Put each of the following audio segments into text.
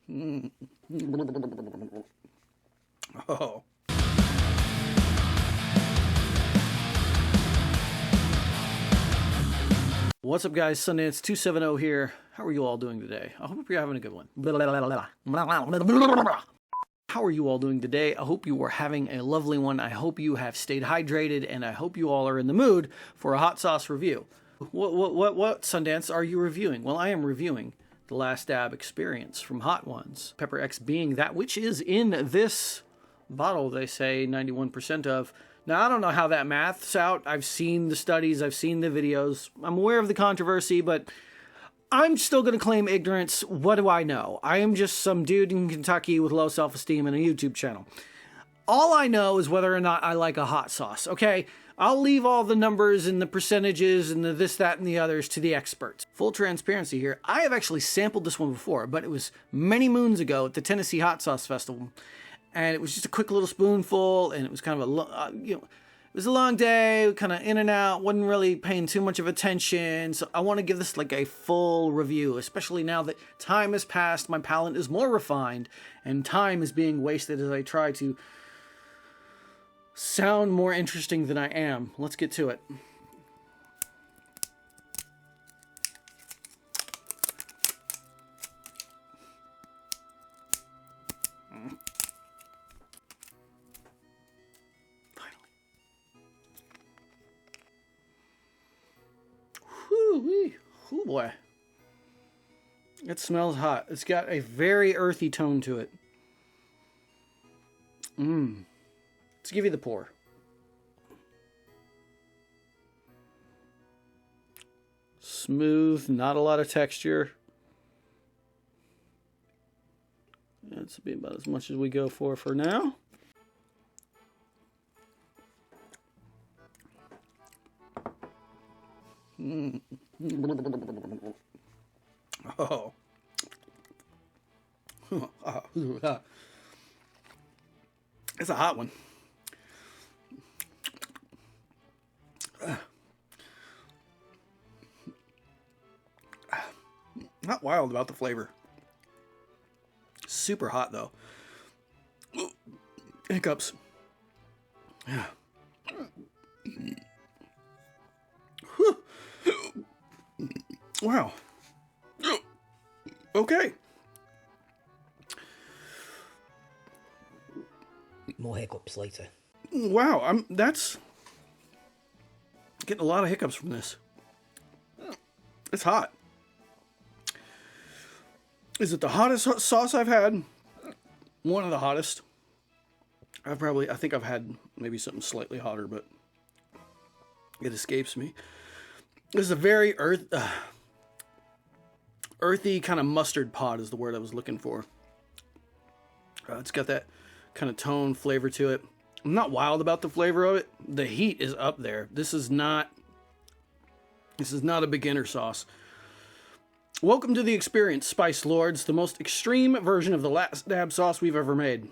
Oh. What's up, guys? Sundance 270 here. How are you all doing today? I hope you're having a good one. How are you all doing today? I hope you are having a lovely one. I hope you have stayed hydrated, and I hope you all are in the mood for a hot sauce review. What Sundance are you reviewing? Well, I am reviewing the Last Dab Experience from Hot Ones. Pepper X being that which is in this bottle, they say 91% of. Now, I don't know how that math's out. I've seen the studies, I've seen the videos. I'm aware of the controversy, but I'm still going to claim ignorance. What do I know? I am just some dude in Kentucky with low self-esteem and a YouTube channel. All I know is whether or not I like a hot sauce, okay? I'll leave all the numbers and the percentages and the this, that, and the others to the experts. Full transparency here, I have actually sampled this one before, but it was many moons ago at the Tennessee Hot Sauce Festival. And it was just a quick little spoonful, and it was kind of a, it was a long day, kind of in and out, wasn't really paying too much of attention. So I want to give this like a full review, especially now that time has passed, my palate is more refined, and time is being wasted as I try to sound more interesting than I am. Let's get to it. Oh boy. It smells hot. It's got a very earthy tone to it. Let's give you the pour. Smooth, not a lot of texture. That's be about as much as we go for now. Oh. It's a hot one. Not wild about the flavor. Super hot though. Hiccups. Yeah. Wow. Okay. More hiccups later. Wow, that's getting a lot of hiccups from this. It's hot. Is it the hottest sauce I've had? One of the hottest. I think I've had maybe something slightly hotter, but it escapes me. This is a very earthy kind of mustard pod is the word I was looking for. It's got that kind of tone flavor to it. I'm not wild about the flavor of it. The heat is up there. This is not a beginner sauce. Welcome to the experience, Spice Lords, the most extreme version of the Last Dab sauce we've ever made.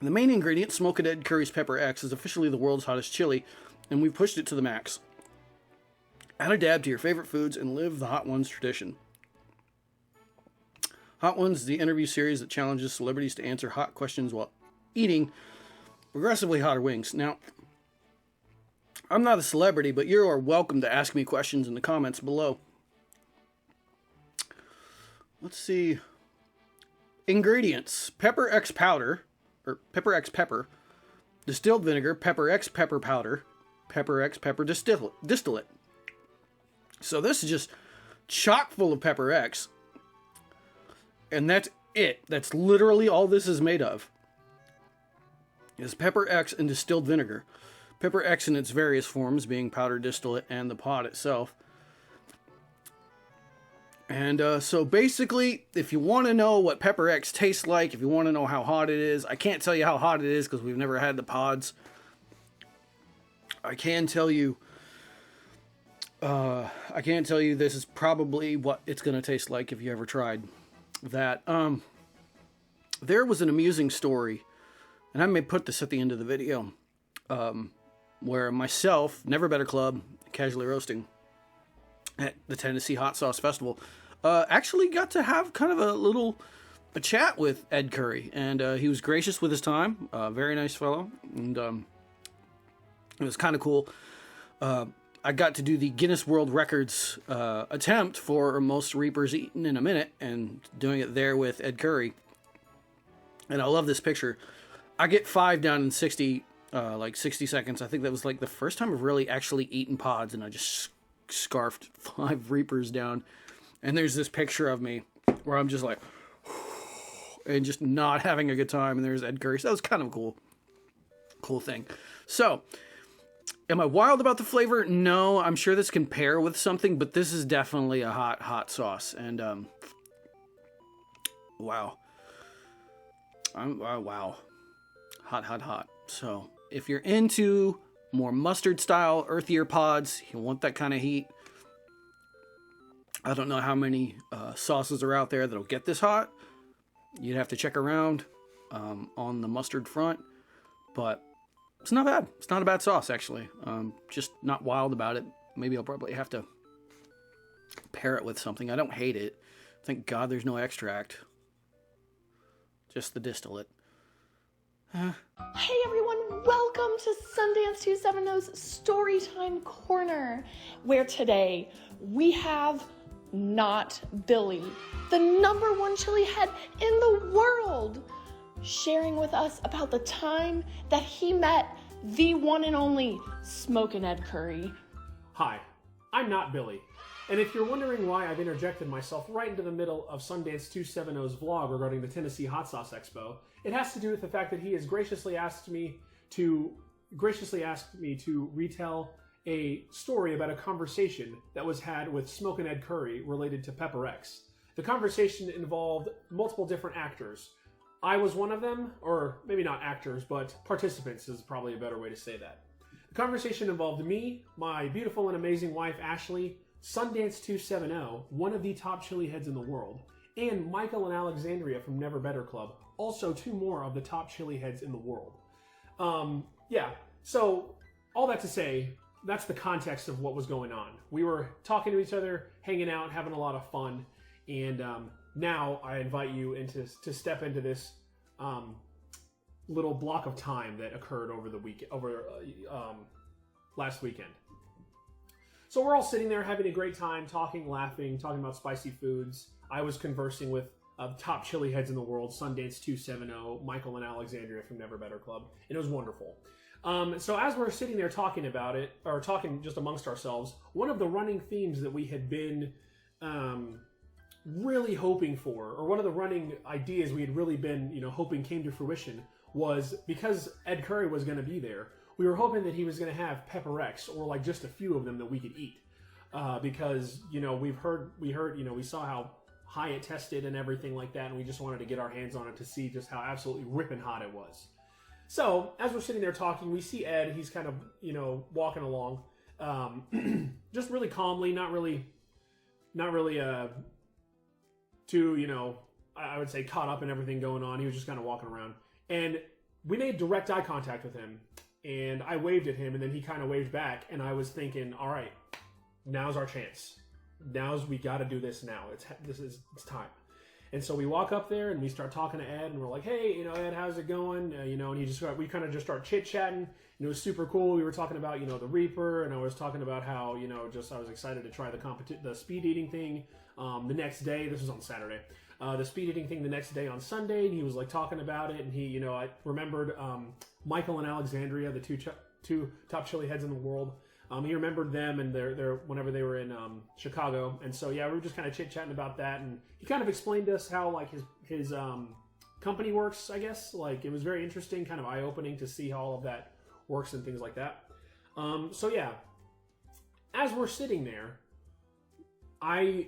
The main ingredient, smoked Ed Currie's Pepper X, is officially the world's hottest chili, and we've pushed it to the max. Add a dab to your favorite foods and live the Hot Ones tradition. Hot Ones is the interview series that challenges celebrities to answer hot questions while eating progressively hotter wings. Now, I'm not a celebrity, but you are welcome to ask me questions in the comments below. Let's see. Ingredients. Pepper X powder, or Pepper X pepper, distilled vinegar, Pepper X pepper powder, Pepper X pepper distillate. So this is just chock full of Pepper X. And that's it. That's literally all this is made of. Is Pepper X and distilled vinegar. Pepper X in its various forms, being powder distillate and the pod itself. And so basically, if you want to know what Pepper X tastes like, if you want to know how hot it is, I can't tell you how hot it is because we've never had the pods. I can tell you this is probably what it's going to taste like if you ever tried that. There was an amusing story, and I may put this at the end of the video, where myself, Never Better Club, Casually Roasting, at the Tennessee Hot Sauce Festival, actually got to have kind of a a chat with Ed Currie, and he was gracious with his time. Very nice fellow, and it was kind of cool. I got to do the Guinness World Records attempt for most Reapers eaten in a minute, and doing it there with Ed Currie. And I love this picture. I get 5 down in 60, like 60 seconds. I think that was like the first time I've really actually eaten pods, and I just scarfed 5 Reapers down. And there's this picture of me where I'm just like, and just not having a good time. And there's Ed Currie. So that was kind of a cool thing. So, am I wild about the flavor? No, I'm sure this can pair with something, but this is definitely a hot sauce. And, wow. Wow. Hot. So, if you're into more mustard style, earthier pods, you want that kind of heat. I don't know how many sauces are out there that'll get this hot. You'd have to check around on the mustard front, but it's not bad. It's not a bad sauce, actually. Just not wild about it. Maybe I'll probably have to pair it with something. I don't hate it. Thank God there's no extract. Just the distillate. Hey everyone, welcome to Sundance 270's Storytime Corner, where today we have not Billy, the #1 chili head in the world, sharing with us about the time that he met the one and only Smokin' Ed Currie. Hi, I'm not Billy, and if you're wondering why I've interjected myself right into the middle of Sundance 270's vlog regarding the Tennessee Hot Sauce Expo, it has to do with the fact that he has graciously asked me to retell a story about a conversation that was had with Smokin' Ed Currie related to Pepper X. The conversation involved multiple different actors. I was one of them, or maybe not actors, but participants is probably a better way to say that. The conversation involved me, my beautiful and amazing wife Ashley, Sundance 270, one of the top chili heads in the world, and Michael and Alexandria from Never Better Club, also 2 more of the top chili heads in the world. So all that to say, that's the context of what was going on. We were talking to each other, hanging out, having a lot of fun, and now I invite you to step into this little block of time that occurred over last weekend. So we're all sitting there having a great time, talking, laughing, talking about spicy foods. I was conversing with top chili heads in the world, Sundance 270, Michael and Alexandria from Never Better Club, and it was wonderful. So as we're sitting there talking about it, or talking just amongst ourselves, one of the running themes that we had been really hoping for, or one of the running ideas we had really been, hoping came to fruition, was because Ed Currie was going to be there, we were hoping that he was going to have Pepper X, or like just a few of them that we could eat, because we saw how high it tested and everything like that, and we just wanted to get our hands on it to see just how absolutely ripping hot it was. So as we're sitting there talking, we see Ed. He's kind of walking along, just really calmly, not really too I would say caught up in everything going on. He was just kind of walking around, and we made direct eye contact with him, and I waved at him, and then he kind of waved back, and I was thinking, all right, now's our chance. We got to do this now. It's time. And so we walk up there and we start talking to Ed, and we're like, "Hey, Ed, how's it going?" And we kind of just start chit chatting. And it was super cool. We were talking about the Reaper, and I was talking about how I was excited to try the speed eating thing the next day. This was on Saturday. The speed eating thing the next day on Sunday, and he was like talking about it, and he I remembered Michael and Alexandria, the two top chili heads in the world. He remembered them and their whenever they were in Chicago, and so we were just kind of chit chatting about that, and he kind of explained to us how like his company works. I guess it was very interesting, kind of eye opening to see how all of that works and things like that. As we're sitting there, I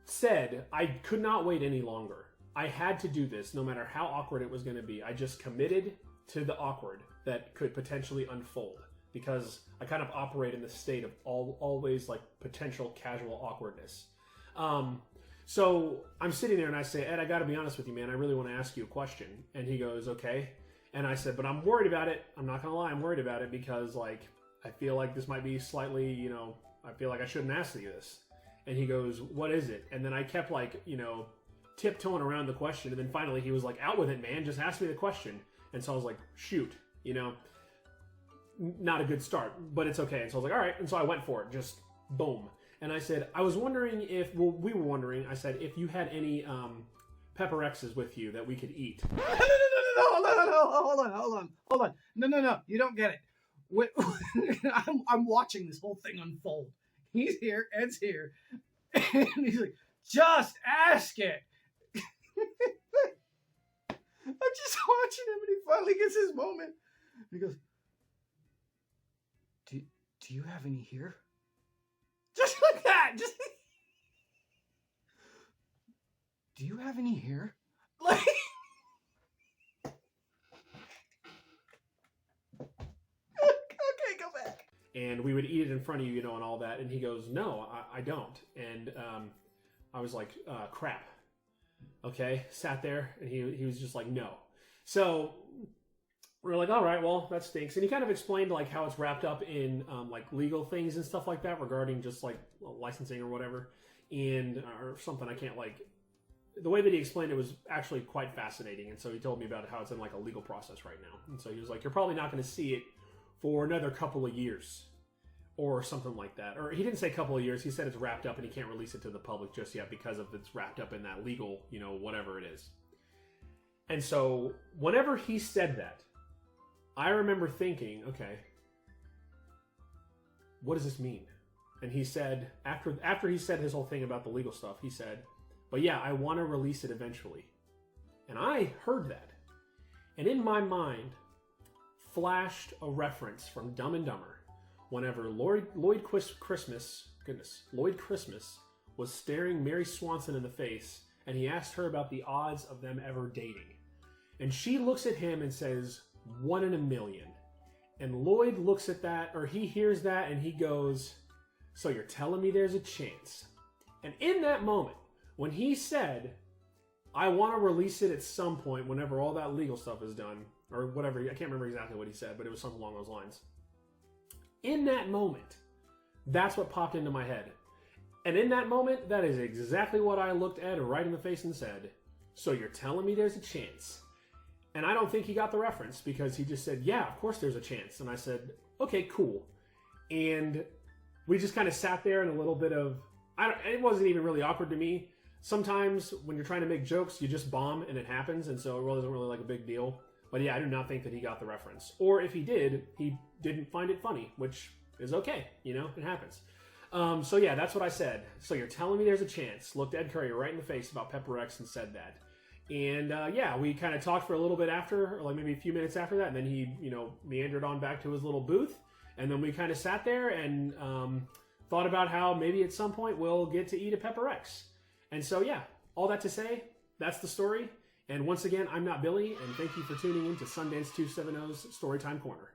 said I could not wait any longer. I had to do this, no matter how awkward it was going to be. I just committed to the awkward that could potentially unfold, because I kind of operate in the state of always like potential casual awkwardness. So I'm sitting there and I say, "Ed, I got to be honest with you, man. I really want to ask you a question." And he goes, "Okay." And I said, "But I'm worried about it. I'm not going to lie. I'm worried about it because I feel like this might be slightly, I feel like I shouldn't ask you this." And he goes, "What is it?" And then I kept tiptoeing around the question, and then finally he was like, out with it, man, just ask me the question. And so I was like, shoot, you know, not a good start, but it's okay. And so I was like, all right. And so I went for it, just boom. And I said, I was wondering if, well, we were wondering, I said, if you had any Pepper X's with you that we could eat. No, hold on. No, you don't get it. Wait, I'm watching this whole thing unfold. He's here, Ed's here, and he's like, just ask it. I'm just watching him, and he finally gets his moment. And he goes, do you have any here? Just like that. Just. Do you have any here? Like. Okay, go back. And we would eat it in front of you, you know, and all that. And he goes, no, I don't. And I was like, crap. Okay, sat there, and he was just like, no. So we're like, all right, well, that stinks. And he kind of explained like how it's wrapped up in like legal things and stuff like that regarding just like licensing or whatever, and or something. I can't like the way that he explained it was actually quite fascinating. And so he told me about how it's in like a legal process right now. And so he was like, you're probably not going to see it for another couple of years or something like that. Or he didn't say couple of years. He said it's wrapped up and he can't release it to the public just yet because of it's wrapped up in that legal, you know, whatever it is. And so whenever he said that, I remember thinking, okay, what does this mean? And he said, after he said his whole thing about the legal stuff, he said, but yeah, I want to release it eventually. And I heard that. And in my mind flashed a reference from Dumb and Dumber whenever Lloyd Christmas was staring Mary Swanson in the face and he asked her about the odds of them ever dating. And she looks at him and says, 1 in a million. And Lloyd looks at that, or he hears that, and he goes, so you're telling me there's a chance. And in that moment, when he said, I want to release it at some point whenever all that legal stuff is done, or whatever, I can't remember exactly what he said, but it was something along those lines. In that moment, that's what popped into my head. And in that moment, that is exactly what I looked Ed right in the face and said, so you're telling me there's a chance. And I don't think he got the reference because he just said, yeah, of course there's a chance. And I said, okay, cool. And we just kind of sat there in a little bit of, it wasn't even really awkward to me. Sometimes when you're trying to make jokes, you just bomb and it happens. And so it really isn't really like a big deal. But yeah, I do not think that he got the reference. Or if he did, he didn't find it funny, which is okay. You know, it happens. So yeah, that's what I said. So you're telling me there's a chance. Looked Ed Currie right in the face about Pepper X and said that. And yeah, we kind of talked for a little bit after, or like maybe a few minutes after that. And then he, you know, meandered on back to his little booth. And then we kind of sat there and thought about how maybe at some point we'll get to eat a Pepper X. And so yeah, all that to say, that's the story. And once again, I'm not Billy, and thank you for tuning in to Sundance 270's Storytime Corner.